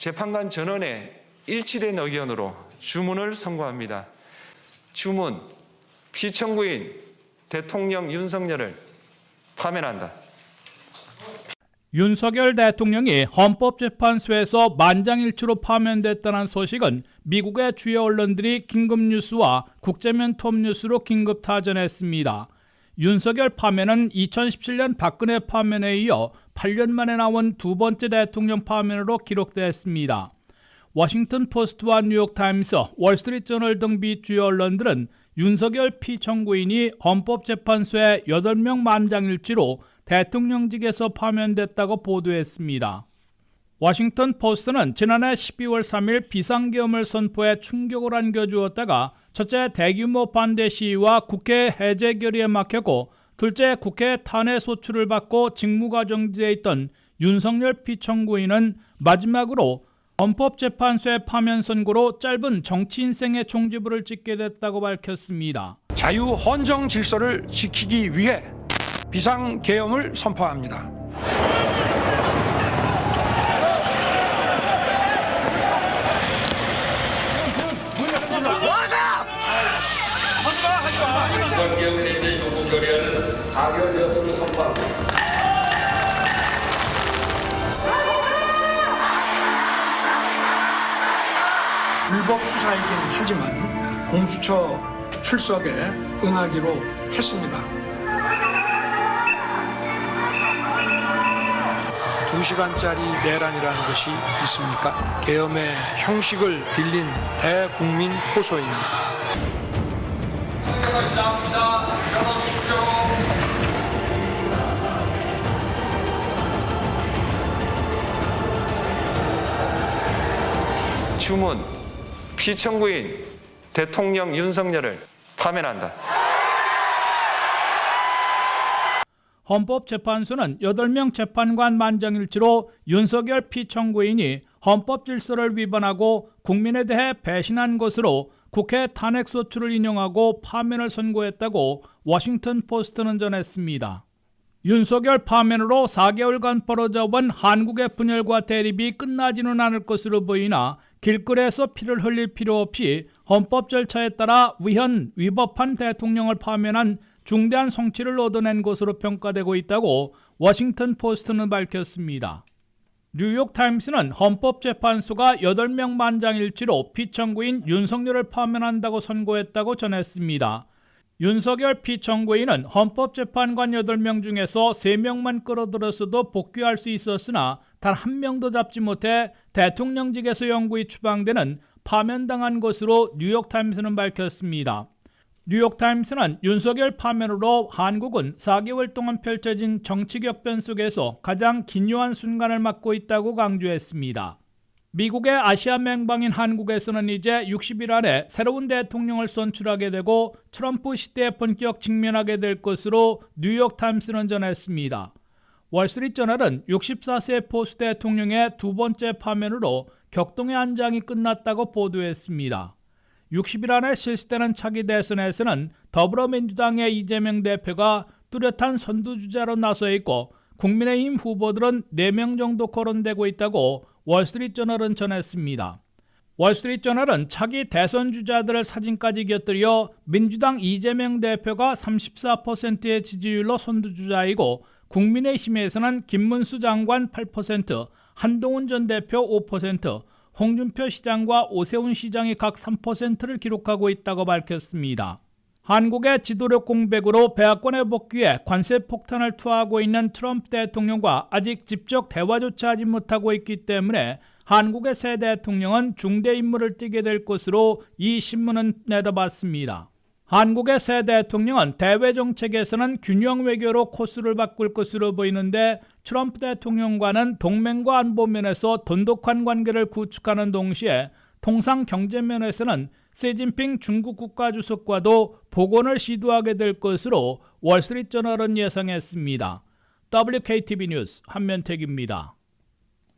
재판관 전원의 일치된 의견으로 주문을 선고합니다. 주문, 피청구인 대통령 윤석열을 파면한다. 윤석열 대통령이 헌법재판소에서 만장일치로 파면됐다는 소식은 미국의 주요 언론들이 긴급뉴스와 국제면 톱뉴스로 긴급 타전했습니다. 윤석열 파면은 2017년 박근혜 파면에 이어 8년 만에 나온 두 번째 대통령 파면으로 기록됐습니다. 워싱턴 포스트와 뉴욕타임스, 월스트리트저널 등 비주요 언론들은 윤석열 피청구인이 헌법재판소에 8명 만장일치로 대통령직에서 파면됐다고 보도했습니다. 워싱턴 포스트는 지난해 12월 3일 비상계엄을 선포해 충격을 안겨주었다가 첫째 대규모 반대 시위와 국회 해제 결의에 막혔고 둘째 국회 탄핵 소추를 받고 직무가 정지돼 있던 윤석열 피청구인은 마지막으로 헌법재판소의 파면 선고로 짧은 정치 인생의 종지부를 찍게 됐다고 밝혔습니다. 자유 헌정 질서를 지키기 위해 비상계엄을 선포합니다. 비상계엄 해제 요구 결의안은 가결되었음을 선포합니다. 불법 수사이긴 하지만 공수처 출석에 응하기로 했습니다. 2시간짜리 내란이라는 것이 있습니까? 계엄의 형식을 빌린 대국민 호소입니다. 주문, 피청구인 대통령 윤석열을 파면한다. 헌법재판소는 8명 재판관 만장일치로 윤석열 피청구인이 헌법 질서를 위반하고 국민에 대해 배신한 것으로 국회 탄핵소추를 인용하고 파면을 선고했다고 워싱턴 포스트는 전했습니다. 윤석열 파면으로 4개월간 벌어져 온 한국의 분열과 대립이 끝나지는 않을 것으로 보이나 길거리에서 피를 흘릴 필요 없이 헌법 절차에 따라 위법한 대통령을 파면한 중대한 성취를 얻어낸 것으로 평가되고 있다고 워싱턴 포스트는 밝혔습니다. 뉴욕타임스는 헌법재판소가 8명 만장일치로 피청구인 윤석열을 파면한다고 선고했다고 전했습니다. 윤석열 피청구인은 헌법재판관 8명 중에서 3명만 끌어들였어도 복귀할 수 있었으나 단 1명도 잡지 못해 대통령직에서 영구히 추방되는 파면당한 것으로 뉴욕타임스는 밝혔습니다. 뉴욕타임스는 윤석열 파면으로 한국은 4개월 동안 펼쳐진 정치격변 속에서 가장 기묘한 순간을 맞고 있다고 강조했습니다. 미국의 아시아 맹방인 한국에서는 이제 60일 안에 새로운 대통령을 선출하게 되고 트럼프 시대에 본격 직면하게 될 것으로 뉴욕타임스는 전했습니다. 월스트리트저널은 64세 보수 대통령의 두 번째 파면으로 격동의 한장이 끝났다고 보도했습니다. 60일 안에 실시되는 차기 대선에서는 더불어민주당의 이재명 대표가 뚜렷한 선두주자로 나서 있고 국민의힘 후보들은 4명 정도 거론되고 있다고 월스트리트저널은 전했습니다. 월스트리트저널은 차기 대선 주자들을 사진까지 곁들여 민주당 이재명 대표가 34%의 지지율로 선두주자이고 국민의힘에서는 김문수 장관 8%, 한동훈 전 대표 5%, 홍준표 시장과 오세훈 시장이 각 3%를 기록하고 있다고 밝혔습니다. 한국의 지도력 공백으로 백악관에 복귀해 관세 폭탄을 투하하고 있는 트럼프 대통령과 아직 직접 대화조차 하지 못하고 있기 때문에 한국의 새 대통령은 중대 임무를 띠게 될 것으로 이 신문은 내다봤습니다. 한국의 새 대통령은 대외 정책에서는 균형 외교로 코스를 바꿀 것으로 보이는데 트럼프 대통령과는 동맹과 안보 면에서 돈독한 관계를 구축하는 동시에 통상 경제 면에서는 시진핑 중국 국가주석과도 복원을 시도하게 될 것으로 월스트리트저널은 예상했습니다. WKTV 뉴스 한면택입니다.